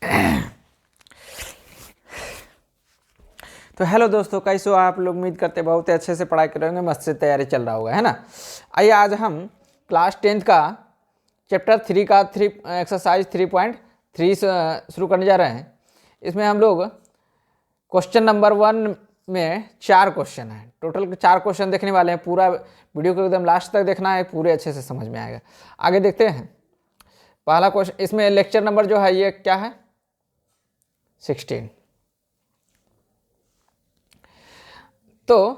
तो हेलो दोस्तों, कैसे हो आप लोग। उम्मीद करते बहुत ही अच्छे से पढ़ाई कर रहे होंगे, मस्त से तैयारी चल रहा होगा, है ना। आइए आज हम क्लास 10th का चैप्टर 3 का एक्सरसाइज 3.3 शुरू करने जा रहे हैं। इसमें हम लोग क्वेश्चन नंबर 1 में 4 क्वेश्चन है, टोटल 4 क्वेश्चन देखने वाले हैं। पूरा वीडियो को एकदम लास्ट तक देखना है, पूरे अच्छे से समझ में आएगा। आगे देखते हैं। पहला क्वेश्चन, इसमें लेक्चर नंबर जो है ये क्या है, 16। तो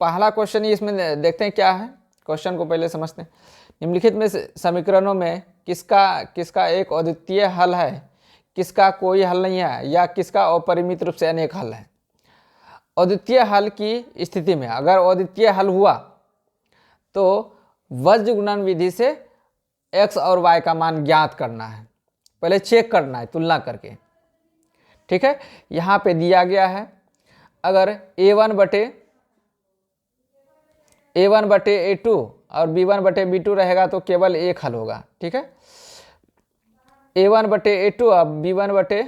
पहला क्वेश्चन इसमें देखते हैं क्या है। क्वेश्चन को पहले समझते हैं। निम्नलिखित में समीकरणों में किसका किसका एक अद्वितीय हल है, किसका कोई हल नहीं है, या किसका अपरिमित रूप से अनेक हल है। अद्वितीय हल की स्थिति में अगर अद्वितीय हल हुआ तो वज्र गुणन विधि से x और y का मान ज्ञात करना है। पहले चेक करना है तुलना करके, ठीक है। यहाँ पे दिया गया है, अगर a1 बटे a2 और b1 बटे b2 रहेगा तो केवल एक हल होगा, ठीक है। a1 बटे a2 और b1 बटे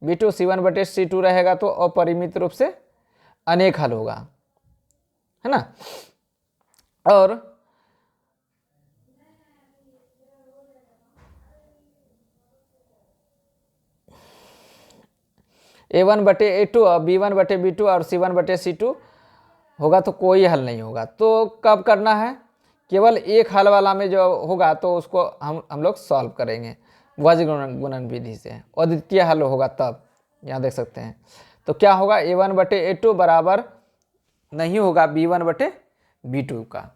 b2 c1 बटे c2 रहेगा तो अपरिमित रूप से अनेक हल होगा, है ना। और a1 बटे a2 और b1 बटे b2 और c1 बटे c2 होगा तो कोई हल नहीं होगा। तो कब करना है, केवल एक हल वाला में जो होगा तो उसको हम लोग सॉल्व करेंगे वज्र गुणन विधि से। अद्वितीय हल होगा तब, यहाँ देख सकते हैं। तो क्या होगा, a1 बटे a2 बराबर नहीं होगा b1 बटे b2 का।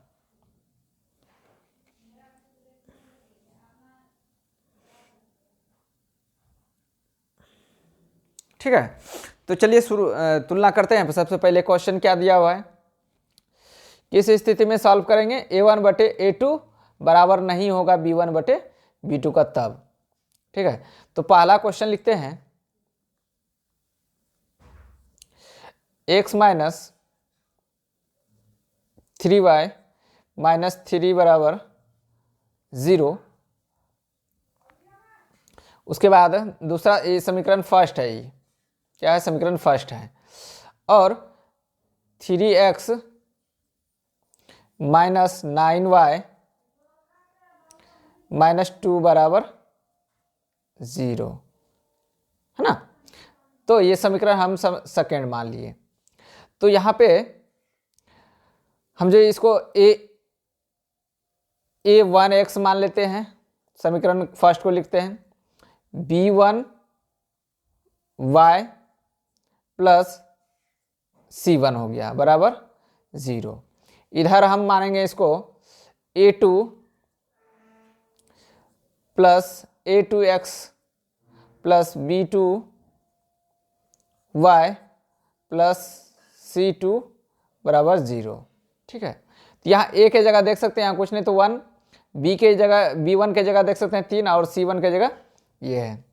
ठीक है, तो चलिए शुरू तुलना करते हैं। सबसे पहले क्वेश्चन क्या दिया हुआ है, किस स्थिति में सॉल्व करेंगे। a1 बटे a2 बराबर नहीं होगा b1 बटे b2 का तब, ठीक है। तो पहला क्वेश्चन लिखते हैं, x माइनस 3y माइनस 3 बराबर 0। उसके बाद दूसरा, ये समीकरण फर्स्ट है, ये क्या है, समीकरण फर्स्ट है। और 3x माइनस 9y माइनस 2 बराबर 0, है ना। तो ये समीकरण हम सेकेंड मान लिए। तो यहाँ पे हम जो इसको a1x मान लेते हैं, समीकरण फर्स्ट को लिखते हैं b1y प्लस c1 हो गया बराबर 0। इधर हम मानेंगे इसको a2 plus a2x plus b2y plus c2 बराबर 0, ठीक है। तो यहाँ a के जगह देख सकते हैं, यहाँ कुछ नहीं तो 1, b के जगह b1 के जगह देख सकते हैं 3 और c1 के जगह ये है।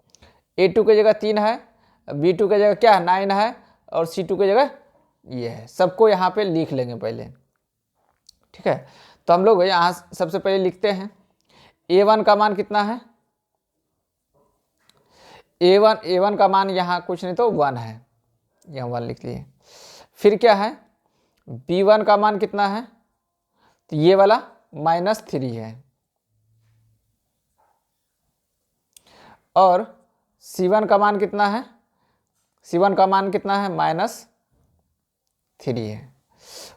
a2 के जगह 3 है, b2 के जगह क्या है 9 है, और c2 के जगह ये है। सबको यहाँ पे लिख लेंगे पहले, ठीक है। तो हम लोग यहाँ सबसे पहले लिखते हैं a1 का मान कितना है, a1 का मान यहाँ कुछ नहीं तो 1 है, यहाँ 1 लिख लिए। फिर क्या है, b1 का मान कितना है, तो ये वाला माइनस 3 है। और c1 का मान कितना है, c1 का मान कितना है, माइनस 3 है।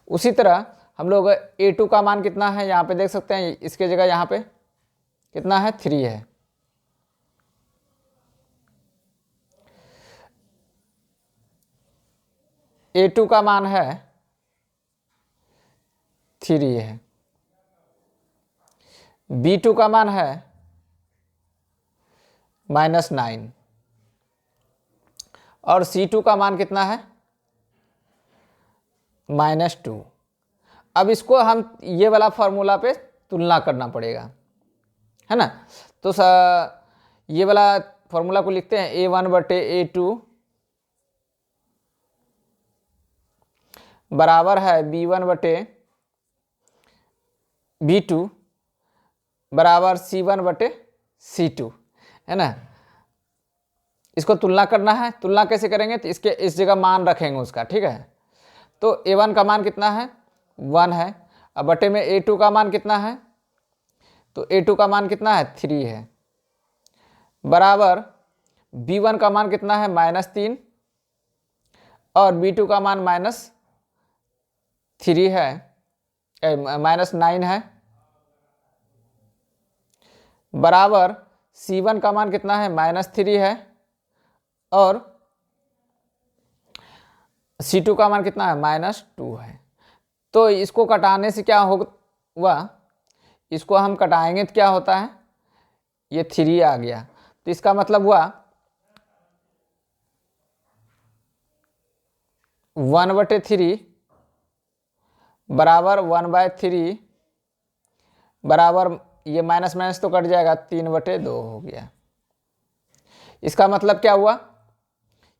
उसी तरह हम लोग a2 का मान कितना है, यहाँ पे देख सकते हैं, इसके जगह यहाँ पे कितना है, 3 है। a2 का मान है 3 है, b2 का मान है माइनस 9, और c2 का मान कितना है, माइनस 2। अब इसको हम ये वाला फॉर्मूला पे तुलना करना पड़ेगा, है ना। तो ये वाला फॉर्मूला को लिखते हैं a1 बटे a2 बराबर है b1 बटे b2 बराबर c1 बटे c2, है ना। इसको तुलना करना है। तुलना कैसे करेंगे, तो इसके इस जगह मान रखेंगे उसका, ठीक है। तो A1 का मान कितना है, 1 है। अब बटे में A2 का मान कितना है, तो A2 का मान कितना है, 3 है, बराबर B1 का मान कितना है, -3, और B2 का मान -3 है, -9 है, बराबर C1 का मान कितना है, -3 है, और C2 का मान कितना है, -2 है। तो इसको घटाने से क्या हुआ, इसको हम घटाएंगे तो क्या होता है, ये 3 आ गया। तो इसका मतलब हुआ 1/3 बराबर 1/3 बराबर, ये माइनस माइनस तो कट जाएगा, 3/2 हो गया। इसका मतलब क्या हुआ,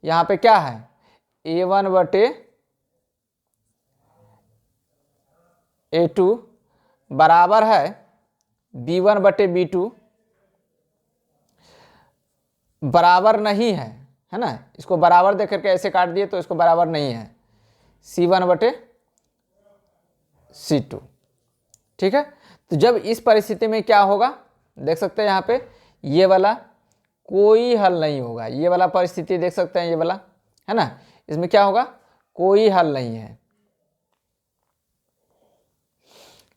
यहाँ पे क्या है, A1/A2 बराबर है B1/B2, बराबर नहीं है ना। इसको बराबर देख करके ऐसे काट दिए तो इसको बराबर नहीं है, C1/C2, ठीक है। तो जब इस परिस्थिति में क्या होगा, देख सकते हैं यहाँ पे ये वाला कोई हल नहीं होगा, ये वाला परिस्थिति देख सकते हैं, ये वाला है ना, इसमें क्या होगा, कोई हल नहीं है।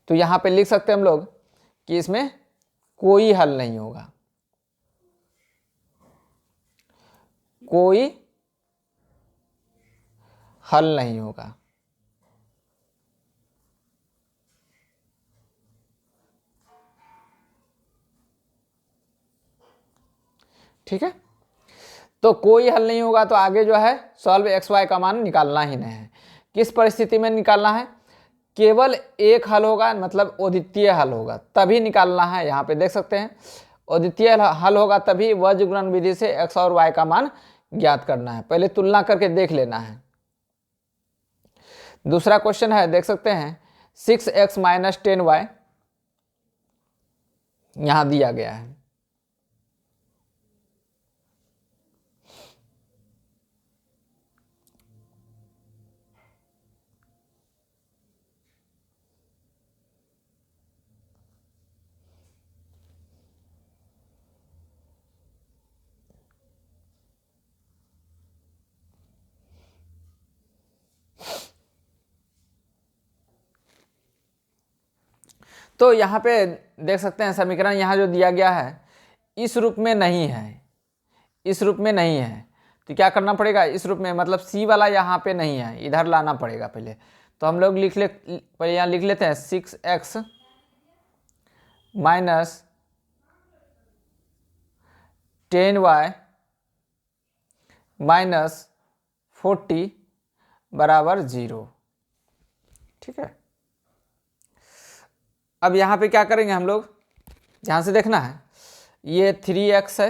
तो यहाँ पे लिख सकते हैं हम लोग कि इसमें कोई हल नहीं होगा, कोई हल नहीं होगा। ठीक है, तो कोई हल नहीं होगा, तो आगे जो है सॉल्व XY का मान निकालना ही नहीं है। किस परिस्थिति में निकालना है, केवल एक हल होगा, मतलब अद्वितीय हल होगा तभी निकालना है। यहाँ पे देख सकते हैं अद्वितीय हल होगा तभी वज्र गुणन विधि से x और y का मान ज्ञात करना है। पहले तुलना करके देख लेना है। दूसरा क्वेश्चन है, देख सकते हैं 6x - 10y यहां दिया गया है। तो यहाँ पे देख सकते हैं समीकरण यहाँ जो दिया गया है इस रूप में नहीं है, इस रूप में नहीं है। तो क्या करना पड़ेगा, इस रूप में, मतलब C वाला यहाँ पे नहीं है, इधर लाना पड़ेगा पहले। तो हम लोग पहले यहाँ लिख लेते हैं 6x - 10y - 40 बराबर 0, ठीक है। अब यहाँ पे क्या करेंगे हम लोग, ध्यान से देखना है, ये 3x है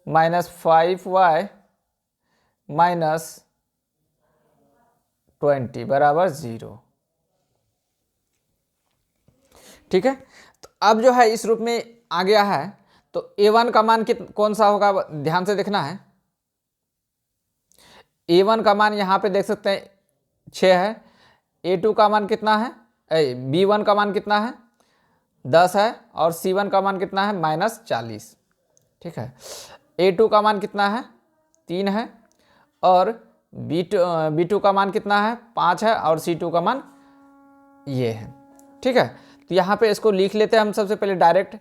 -5y - 20 बराबर 0, ठीक है। तो अब जो है इस रूप में आ गया है, तो A1 का मान कौन सा होगा, ध्यान से देखना है। A1 का मान यहाँ पे देख सकते हैं 6 है, A2 का मान कितना है, B1 का मान कितना है 10 है, और C1 का मान कितना है -40, ठीक है। A2 का मान कितना है 3 है, और B2 का मान कितना है 5 है, और C2 का मान ये है, ठीक है। तो यहाँ पे इसको लिख लेते हैं हम सबसे पहले डायरेक्ट,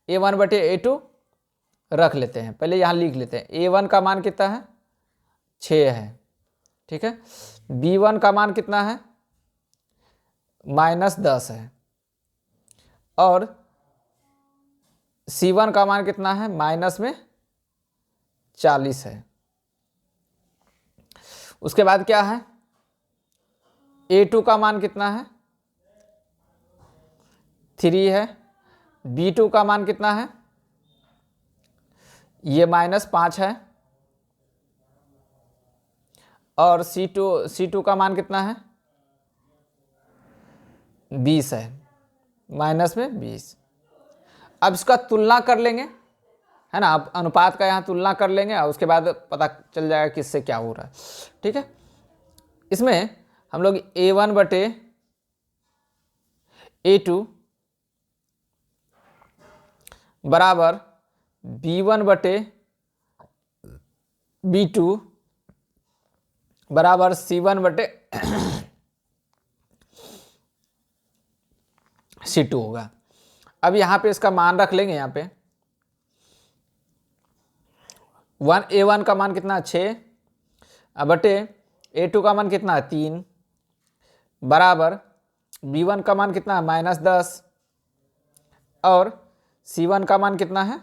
A1/A2 रख लेते हैं, पहले यहाँ लिख लेते हैं। A1 का मान कितना है 6 है, ठीक है। B1 का मान कितना है -10 है, और C1 का मान कितना है -40 है। उसके बाद क्या है, A2 का मान कितना है 3 है, B2 का मान कितना है, ये -5 है, और C2 का मान कितना है 20 है, -20। अब इसका तुलना कर लेंगे, है ना। आप अनुपात का यहाँ तुलना कर लेंगे और उसके बाद पता चल जाएगा किससे क्या हो रहा है। ठीक है, इसमें हम लोग A1/A2 बराबर B1/B2 बराबर C1/C2 होगा। अब यहाँ पे इसका मान रख लेंगे। यहाँ पे A1 का मान कितना है 6 बटे A2 का मान कितना है 3 बराबर B1 का मान कितना है -10 और C1 का मान कितना है,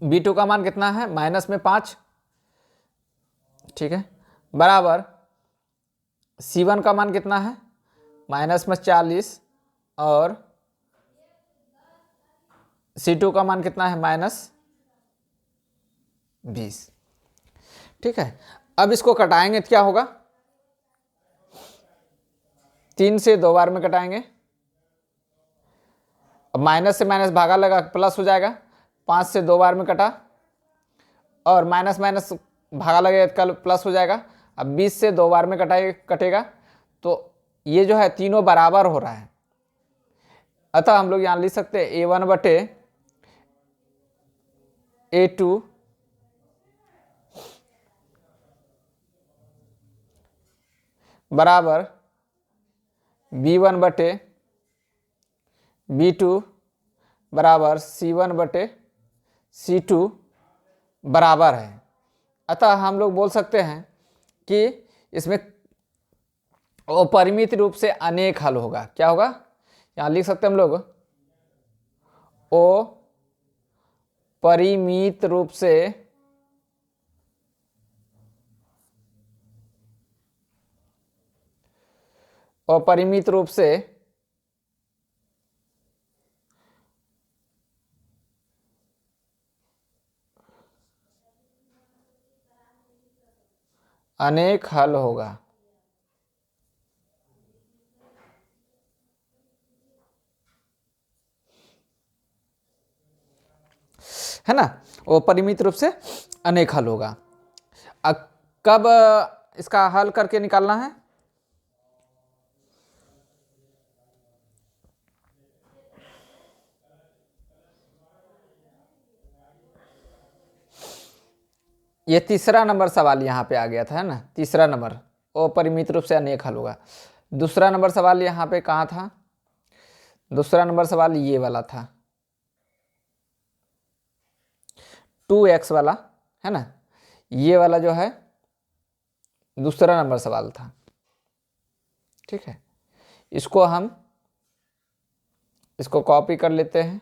B2 का मान कितना है -5। ठीक है, बराबर C1 का मान कितना है -40 और C2 का मान कितना है -20। ठीक है, अब इसको कटाएंगे तो क्या होगा, 3 से 2 बार में कटाएंगे। अब माइनस से माइनस भागा लगा प्लस हो जाएगा, 5 से 2 बार में कटा और माइनस माइनस भागा लगेगा कल प्लस हो जाएगा। अब 20 से 2 बार में कटेगा तो ये जो है तीनों बराबर हो रहा है। अतः हम लोग यहाँ लिख सकते हैं A1/A2 बराबर B1/B2 बराबर C1/C2 बराबर है। अतः हम लोग बोल सकते हैं कि इसमें अपरिमित रूप से अनेक हल होगा। क्या होगा, यहाँ लिख सकते हैं हम लोग अपरिमित रूप से अनेक हल होगा। है ना, वो परिमित रूप से अनेक हल होगा। अब कब इसका हल करके निकालना है, ये तीसरा नंबर सवाल यहाँ पे आ गया था, है ना। तीसरा नंबर अपरिमित रूप से अनेक हल होगा। दूसरा नंबर सवाल यहाँ पे कहाँ था, दूसरा नंबर सवाल ये वाला था 2x वाला, है ना। ये वाला जो है दूसरा नंबर सवाल था। ठीक है, इसको कॉपी कर लेते हैं।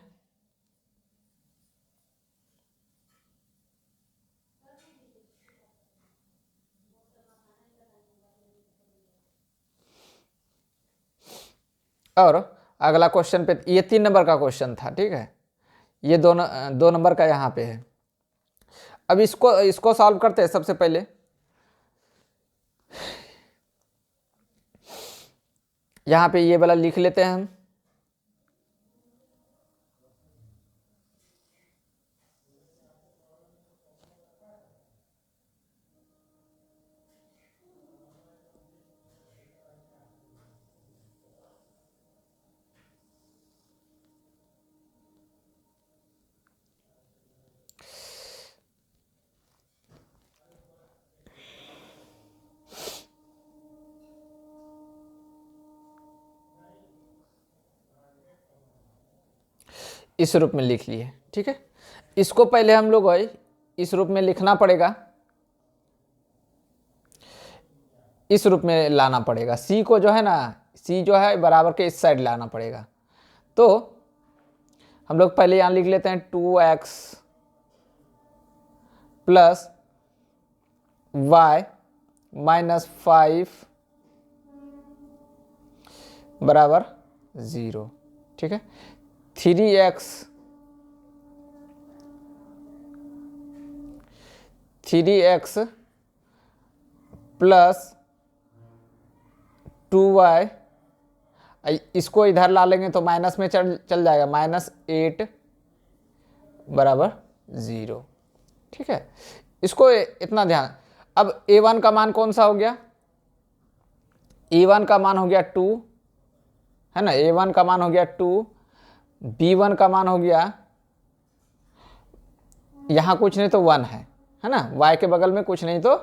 और अगला क्वेश्चन पे, ये 3 नंबर का क्वेश्चन था। ठीक है, ये 2 नंबर का यहाँ पे है। अब इसको सॉल्व करते हैं। सबसे पहले यहाँ पे ये वाला लिख लेते हैं हम। इस रूप में लिख लिए। ठीक है, इसको पहले हम लोग इस रूप में लिखना पड़ेगा, इस रूप में लाना पड़ेगा। सी को जो है ना, सी जो है बराबर के इस साइड लाना पड़ेगा। तो हम लोग पहले यहाँ लिख लेते हैं 2x प्लस y -5 बराबर 0। ठीक है, 3x प्लस 2y, इसको इधर ला लेंगे तो माइनस में चल जाएगा, -8 बराबर 0। ठीक है, इसको इतना ध्यान। अब a1 का मान कौन सा हो गया, a1 का मान हो गया 2, है ना, a1 का मान हो गया 2, b1 का मान हो गया, यहाँ कुछ नहीं तो 1 है ना, y के बगल में कुछ नहीं तो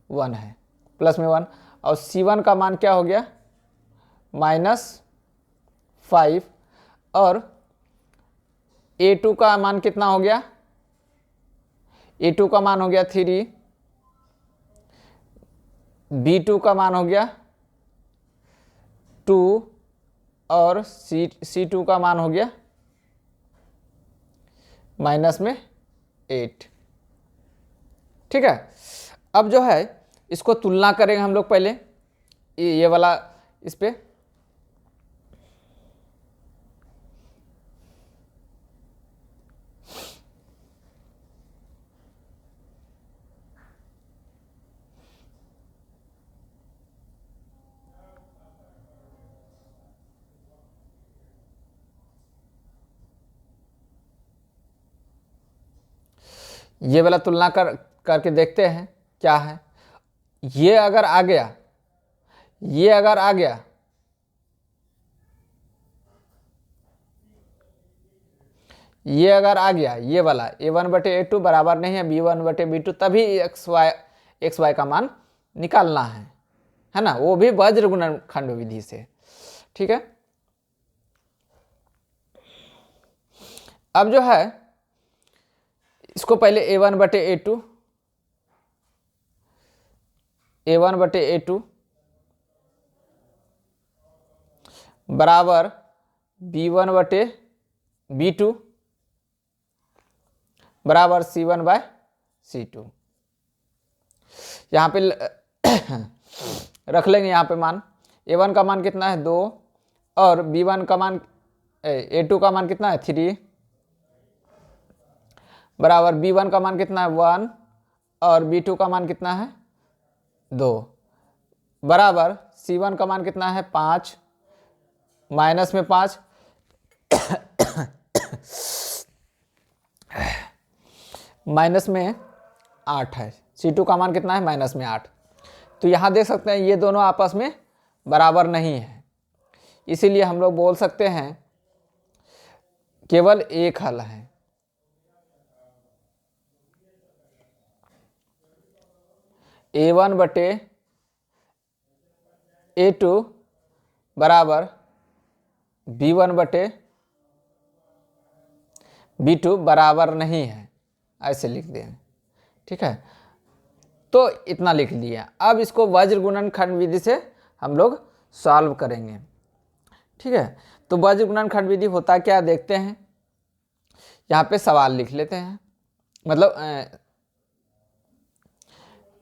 1 है, प्लस में 1, और c1 का मान क्या हो गया -5, और a2 का मान कितना हो गया, a2 का मान हो गया 3, b2 का मान हो गया 2, और c2 का मान हो गया माइनस में 8। ठीक है, अब जो है इसको तुलना करेंगे हम लोग पहले, ये वाला इस पे, ये वाला तुलना करके देखते हैं क्या है। ये अगर आ गया, ये अगर आ गया, ये अगर आ गया, ये वाला a1/a2 बराबर नहीं है b1/b2, तभी एक्स वाई का मान निकालना है ना, वो भी वज्र गुणनखंड विधि से। ठीक है, अब जो है इसको पहले a1/a2 बराबर b1/b2 बराबर c1/c2, यहाँ पे रख लेंगे। यहाँ पे मान a1 का मान कितना है 2, और b1 का मान a2 का मान कितना है 3, बराबर b1 का मान कितना है 1, और b2 का मान कितना है 2, बराबर c1 का मान कितना है 5, माइनस में 5, माइनस में 8 है, c2 का मान कितना है माइनस में 8। तो यहाँ देख सकते हैं ये दोनों आपस में बराबर नहीं है, इसीलिए हम लोग बोल सकते हैं केवल एक हल है। a1/a2 बराबर b1/b2 बराबर नहीं है, ऐसे लिख दें। ठीक है, तो इतना लिख लिया। अब इसको वज्र गुणनखंड विधि से हम लोग सॉल्व करेंगे। ठीक है, तो वज्र गुणनखंड विधि होता क्या देखते हैं। यहाँ पे सवाल लिख लेते हैं, मतलब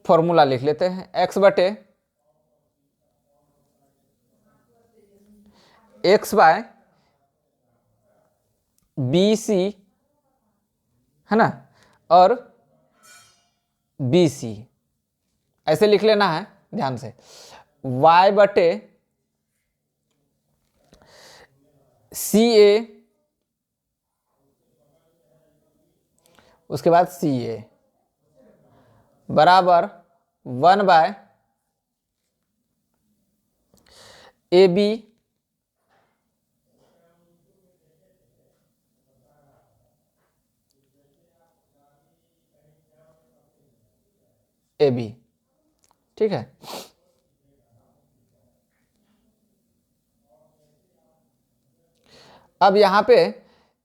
फॉर्मूला लिख लेते हैं, x/x/y BC, है ना, और BC ऐसे लिख लेना है ध्यान से, y/CA, उसके बाद CA बराबर 1/AB AB। ठीक है, अब यहाँ पे,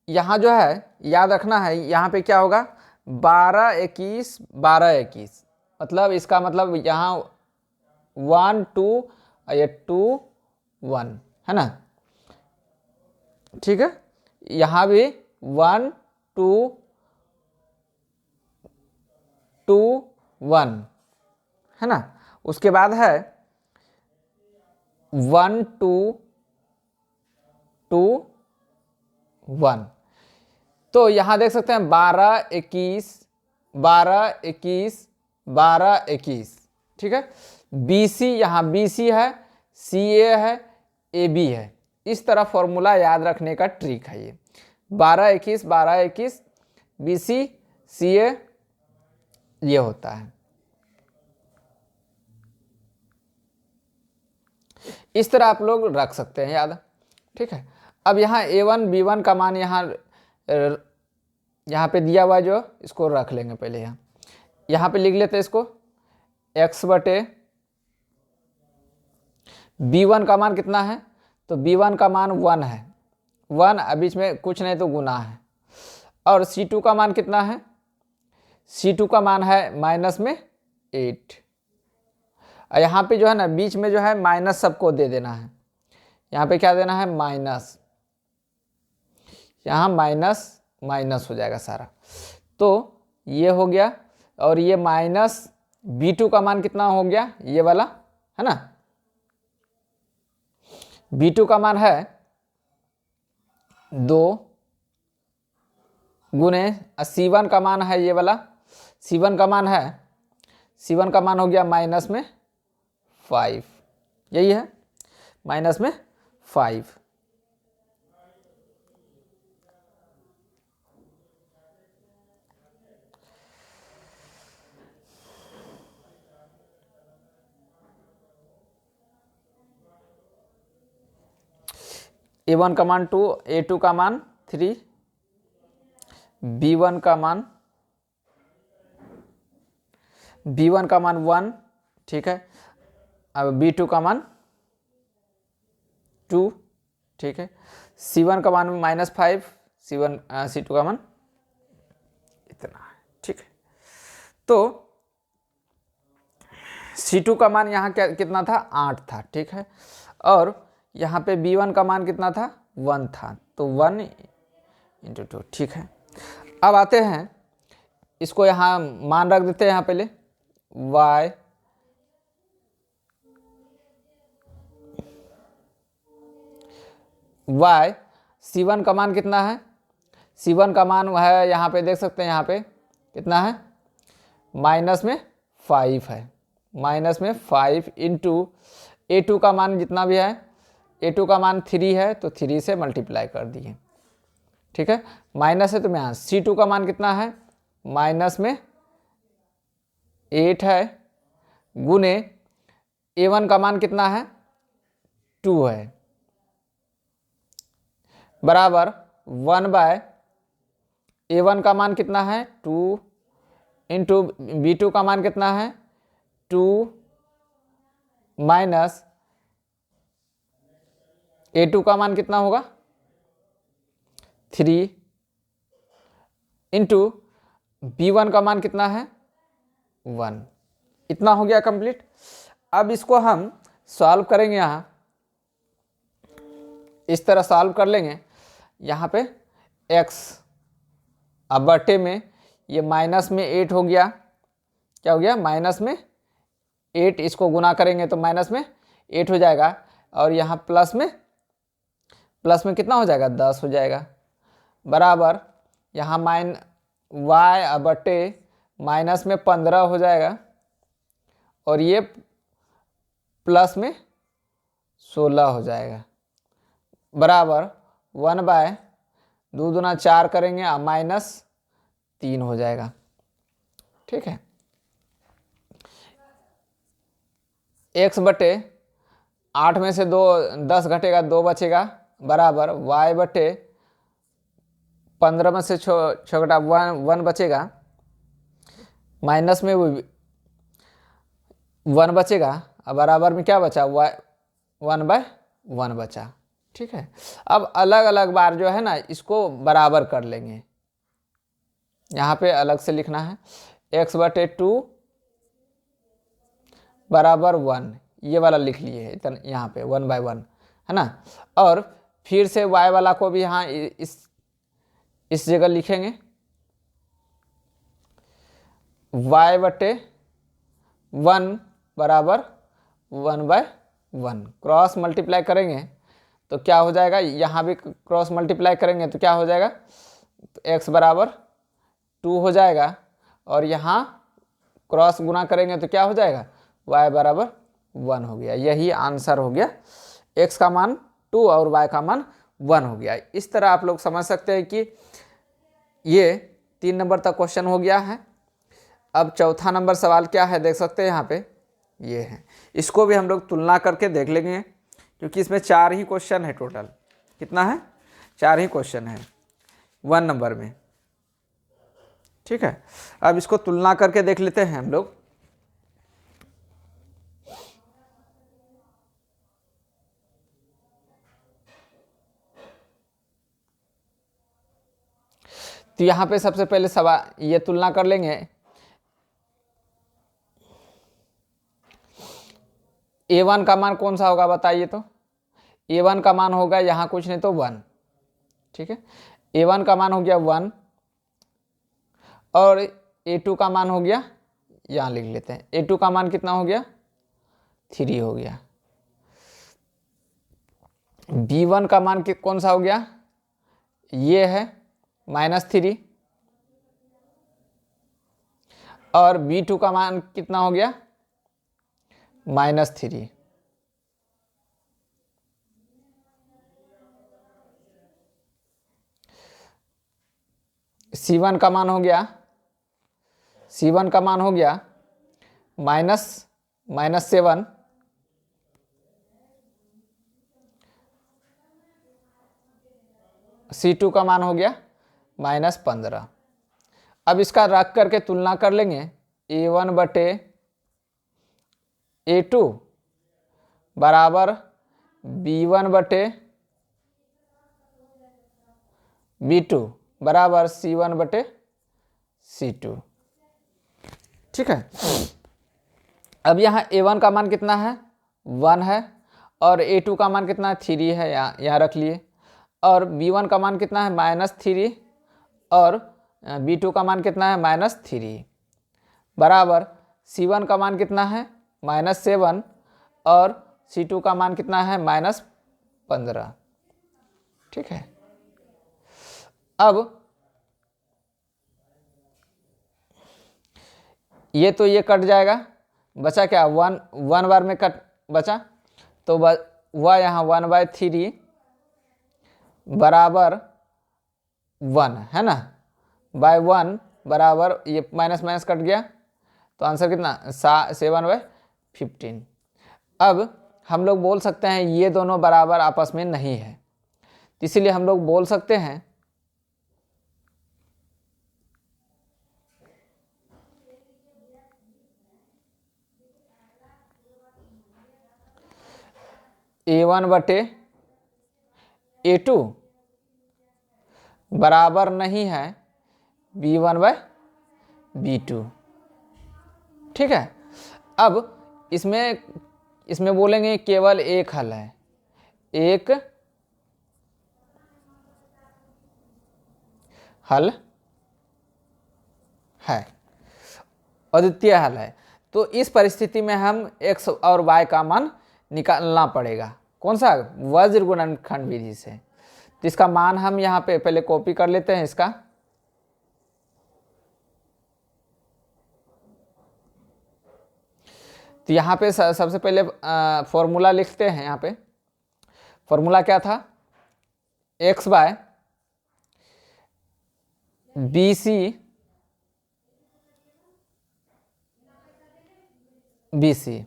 यहाँ जो है याद रखना है, यहाँ पे क्या होगा 12 21 12 21, मतलब इसका मतलब यहाँ 1 2 और ये 2 1, है ना। ठीक है, यहाँ भी 1 2 2 1, है ना, उसके बाद है 1 2 2 1। तो यहाँ देख सकते हैं 12 21 12 21 12 21। ठीक है, BC, यहाँ BC है, CA है, AB है। इस तरह फॉर्मूला याद रखने का ट्रिक है ये, 12 21 12 21 BC CA ये होता है। इस तरह आप लोग रख सकते हैं याद, ठीक है। अब यहाँ A1 B1 का मान यहाँ पे दिया हुआ जो इसको रख लेंगे पहले, यहाँ पे लिख लेते हैं इसको x बटे B1 का मान कितना है, तो B1 का मान 1 है, 1 बीच में कुछ नहीं तो गुना है। और C2 का मान कितना है, C2 का मान है माइनस में 8। यहाँ पे जो है ना बीच में जो है माइनस सबको दे देना है, यहाँ पे क्या देना है माइनस, यहाँ माइनस माइनस हो जाएगा सारा, तो ये हो गया। और ये माइनस B2 का मान कितना हो गया, ये वाला है ना, B2 का मान है 2 गुने C1 का मान है ये वाला, C1 का मान है, C1 का मान हो गया माइनस में 5, यही है माइनस में 5। A1 का मान 2, A2 का मान 3, B1 का मान 1, ठीक है। अब B2 का मान 2, ठीक है। C1 का मान -5, C2 का मान इतना है, ठीक है। तो C2 का मान यहाँ कितना था, 8 था, ठीक है। और यहाँ पे B1 का मान कितना था, 1 था, तो 1 × 2, ठीक है। अब आते हैं इसको यहाँ मान रख देते हैं यहाँ पहले y C1 का मान कितना है, C1 का मान वह है यहाँ पे देख सकते हैं, यहाँ पे कितना है माइनस में 5 है, माइनस में 5 × A2 का मान जितना भी है, A2 का मान 3 है तो 3 से मल्टीप्लाई कर दिए, ठीक है। माइनस है तो मैं यहाँ C2 का मान कितना है, माइनस में 8 है गुने A1 का मान कितना है 2 है, बराबर 1/A1 का मान कितना है 2 × B2 का मान कितना है 2 माइनस A2 का मान कितना होगा 3 × B1 का मान कितना है 1। इतना हो गया कंप्लीट। अब इसको हम सॉल्व करेंगे, यहाँ इस तरह सॉल्व कर लेंगे। यहाँ पे x अब बटे में ये माइनस में 8 हो गया, क्या हो गया माइनस में 8, इसको गुना करेंगे तो माइनस में 8 हो जाएगा। और यहाँ प्लस में कितना हो जाएगा 10 हो जाएगा, बराबर यहाँ y बटे माइनस में 15 हो जाएगा और ये प्लस में 16 हो जाएगा, बराबर 1/2 दूना 4 करेंगे -3 हो जाएगा, ठीक है। x बटे 8 में से 10 घटेगा 2 बचेगा, बराबर y बटे 15 में से 6 घटा 1 बचेगा, माइनस में 1 बचेगा, अब बराबर में क्या बचा 1/1 बचा, ठीक है। अब अलग अलग बार जो है ना इसको बराबर कर लेंगे, यहाँ पे अलग से लिखना है x बटे 2 बराबर 1, ये वाला लिख लिए यहाँ पे 1/1 है ना। और फिर से y वाला को भी यहाँ इस जगह लिखेंगे y बटे 1 बराबर 1/1, क्रॉस मल्टीप्लाई करेंगे तो क्या हो जाएगा, यहाँ भी क्रॉस मल्टीप्लाई करेंगे तो क्या हो जाएगा, तो x बराबर 2 हो जाएगा और यहाँ क्रॉस गुना करेंगे तो क्या हो जाएगा y बराबर 1 हो गया। यही आंसर हो गया, x का मान 2 और y का मान 1 हो गया। इस तरह आप लोग समझ सकते हैं कि ये 3 नंबर तक क्वेश्चन हो गया है। अब चौथा नंबर सवाल क्या है देख सकते हैं यहाँ पे, ये है। इसको भी हम लोग तुलना करके देख लेंगे, क्योंकि इसमें 4 ही क्वेश्चन है टोटल। कितना है? 4 ही क्वेश्चन है 1 नंबर में। ठीक है, अब इसको तुलना करके देख लेते हैं हम लोग। तो यहाँ पे सबसे पहले सवाल ये तुलना कर लेंगे। A1 का मान कौन सा होगा बताइए तो? A1 का मान होगा यहाँ कुछ नहीं तो 1। ठीक है, A1 का मान हो गया 1 और A2 का मान हो गया, यहाँ लिख लेते हैं, A2 का मान कितना हो गया? 3 हो गया। B1 का मान कौन सा हो गया? ये है -3 और B2 का मान कितना हो गया? -3। C1 का मान हो गया, C1 का मान हो गया -7। C2 का मान हो गया -15। अब इसका रख करके तुलना कर लेंगे। A1 बटे A2 बराबर B1 बटे B2 बराबर C1 बटे C2। ठीक है, अब यहाँ A1 का मान कितना है? 1 है और A2 का मान कितना है? 3 है, यहाँ रख लिए। और B1 का मान कितना है? -3 और B2 का मान कितना है? -3 बराबर C1 का मान कितना है? -7 और C2 का मान कितना है? -15। ठीक है, अब ये तो ये कट जाएगा, बचा क्या? 1 बार में कट बचा, तो वह यहाँ 1/3 बराबर 1 है ना, /1 बराबर ये माइनस माइनस कट गया, तो आंसर कितना? 7/15। अब हम लोग बोल सकते हैं ये दोनों बराबर आपस में नहीं है, इसीलिए हम लोग बोल सकते हैं A1 बटे A2 बराबर नहीं है B1/B2। ठीक है, अब इसमें बोलेंगे केवल एक हल है, एक हल है, अद्वितीय हल है। तो इस परिस्थिति में हम x और y का मान निकालना पड़ेगा। कौन सा? वज्र गुणनखंड विधि से। तो इसका मान हम यहाँ पे पहले कॉपी कर लेते हैं इसका। तो यहाँ पे सबसे पहले फॉर्मूला लिखते हैं। यहाँ पे फॉर्मूला क्या था? x/BC BC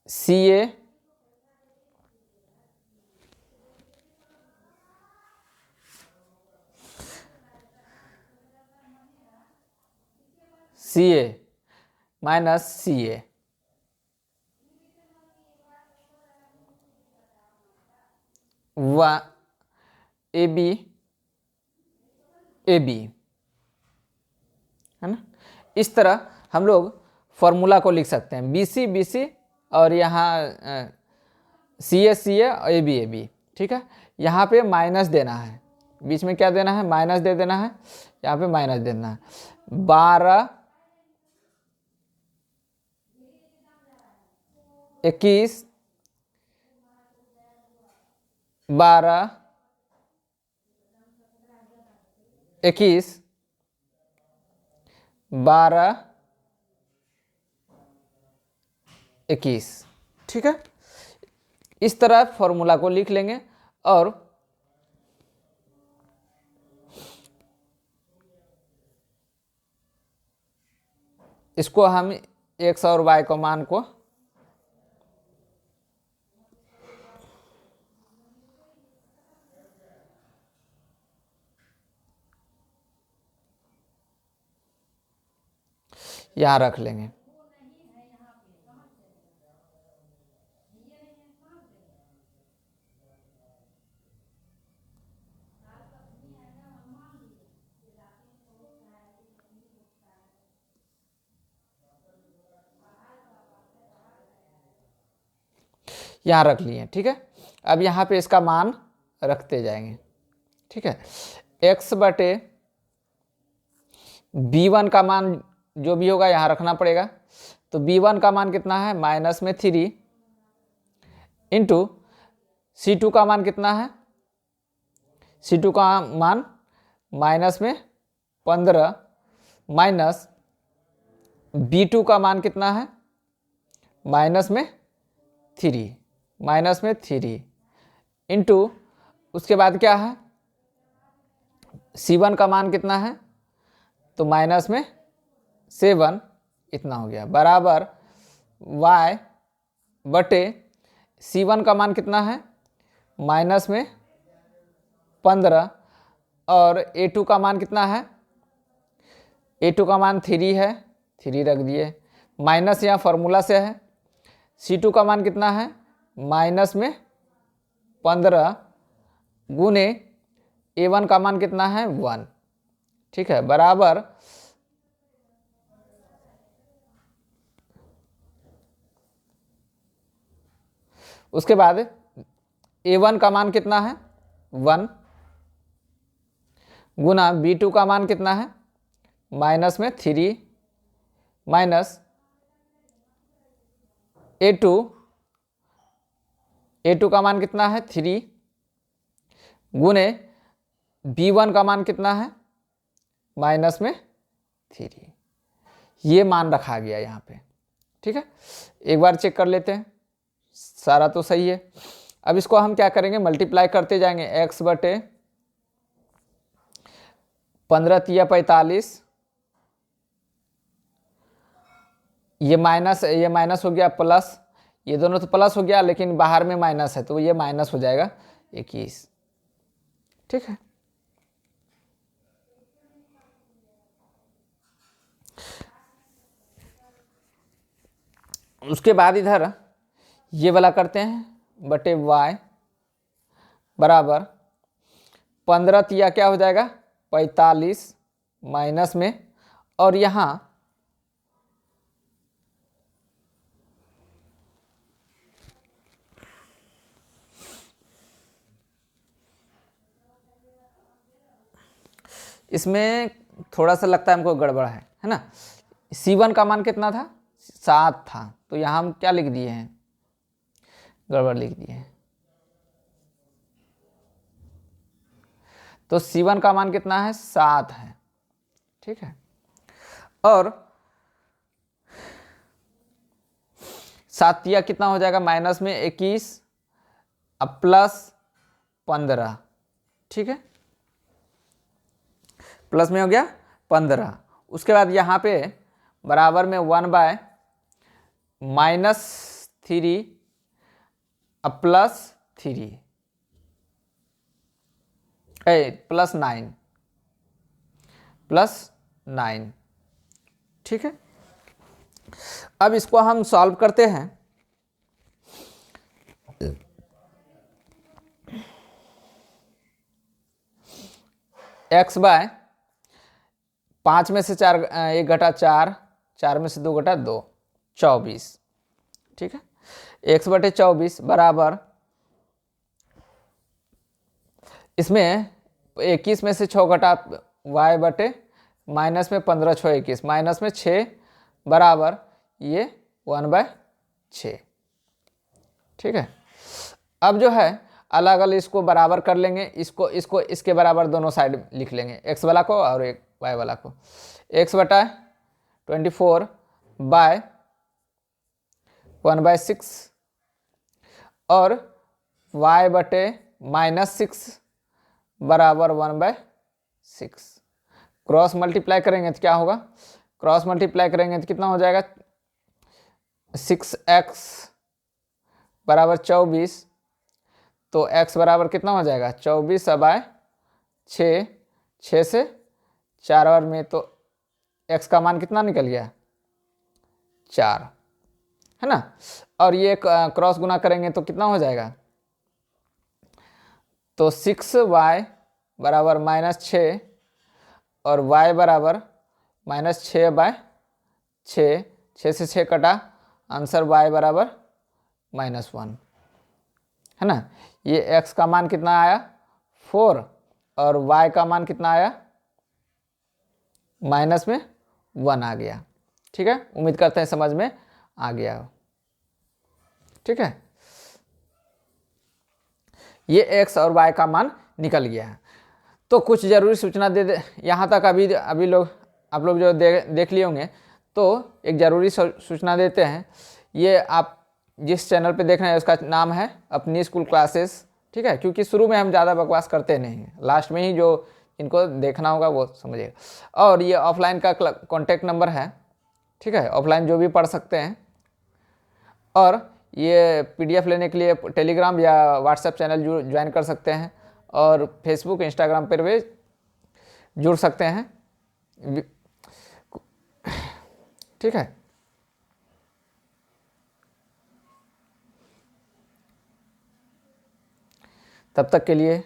CA CA minus CA AB AB है ना। इस तरह हम लोग फॉर्मूला को लिख सकते हैं, BC BC और यहाँ CA CA और AB AB। ठीक है, यहाँ पे माइनस देना है, बीच में क्या देना है? माइनस दे देना है, यहाँ पे माइनस देना है। 12 21 12 21 12 21। ठीक है, इस तरह फॉर्मूला को लिख लेंगे और इसको हम x और y को मान को यहाँ रख लेंगे। यहाँ रख लिए, ठीक है। अब यहाँ पे इसका मान रखते जाएंगे, ठीक है। x बटे b1 का मान जो भी होगा यहाँ रखना पड़ेगा। तो b1 का मान कितना है, माइनस में 3 इंटू c2 का मान कितना है, c2 का मान माइनस में 15 माइनस b2 का मान कितना है, माइनस में 3 इंटू उसके बाद क्या है, c1 का मान कितना है, तो माइनस में 7 इतना हो गया, बराबर y बटे c1 का मान कितना है, माइनस में 15 और a2 का मान कितना है, a2 का मान 3 है, 3 रख दिए, माइनस यहाँ फॉर्मूला से है। c2 का मान कितना है, माइनस में 15 गुने a1 का मान कितना है, 1, ठीक है, बराबर उसके बाद a1 का मान कितना है, 1 गुना b2 का मान कितना है, माइनस में 3 माइनस a2 का मान कितना है, 3 गुने b1 का मान कितना है, माइनस में 3। ये मान रखा गया यहाँ पे, ठीक है। एक बार चेक कर लेते हैं, सारा तो सही है। अब इसको हम क्या करेंगे, मल्टीप्लाई करते जाएंगे। x बटे 15 तिया 45, ये माइनस हो गया प्लस, ये दोनों तो प्लस हो गया लेकिन बाहर में माइनस है तो ये माइनस हो जाएगा 21, ठीक है। उसके बाद इधर ये वाला करते हैं, बटे y बराबर 15 तिया क्या हो जाएगा, 45 माइनस में, और यहाँ इसमें थोड़ा सा लगता है हमको गड़बड़ है ना। c1 का मान कितना था, 7 था, तो यहाँ हम क्या लिख दिए हैं, गड़बड़ लिख दिए हैं। तो c1 का मान कितना है, 7 है, ठीक है। और 7 तिया कितना हो जाएगा, माइनस में 21 अब प्लस 15, ठीक है, प्लस में हो गया 15। उसके बाद यहाँ पे बराबर में 1 बाय माइनस 3 अब प्लस 3 प्लस 9, ठीक है। अब इसको हम सॉल्व करते हैं। x बाय 5 में से 4 1 घटा 4, 4 में से 2 घटा 2, 24, ठीक है। x बटे 24 बराबर इसमें 21 में से 6 घटा y बटे माइनस में 15 6 21 माइनस में 6 बराबर ये 1/6, ठीक है। अब जो है अलग अलग इसको बराबर कर लेंगे, इसको इसके बराबर दोनों साइड लिख लेंगे, x वाला को और एक y वाला को। x बटा 24 बाय 1/6 और y बटे -6 बराबर 1/6। क्रॉस मल्टीप्लाई करेंगे तो क्या होगा, क्रॉस मल्टीप्लाई करेंगे तो कितना हो जाएगा, 6x बराबर 24, तो x बराबर कितना हो जाएगा 24/6, 6 से 4 बार में, तो x का मान कितना निकल गया 4, है ना। और ये क्रॉस गुना करेंगे तो कितना हो जाएगा, तो 6y बराबर -6 और y बराबर -6/6, 6 से 6 कटा, आंसर y बराबर -1, है ना। ये x का मान कितना आया 4 और y का मान कितना आया -1 आ गया। ठीक है, उम्मीद करते हैं समझ में आ गया हो। ठीक है, ये x और y का मान निकल गया है। तो कुछ जरूरी सूचना दे यहाँ तक अभी लोग आप लोग जो देख लिए होंगे, तो एक ज़रूरी सूचना देते हैं। ये आप जिस चैनल पे देख रहे हैं उसका नाम है अपनी स्कूल क्लासेस। ठीक है, क्योंकि शुरू में हम ज़्यादा बकवास करते नहीं हैं, लास्ट में ही जो इनको देखना होगा वो समझिएगा। और ये ऑफलाइन का कॉन्टैक्ट नंबर है। ठीक है, ऑफलाइन जो भी पढ़ सकते हैं। और ये PDF लेने के लिए टेलीग्राम या व्हाट्सएप चैनल ज्वाइन कर सकते हैं, और फेसबुक इंस्टाग्राम पर भी जुड़ सकते हैं। ठीक है, तब तक के लिए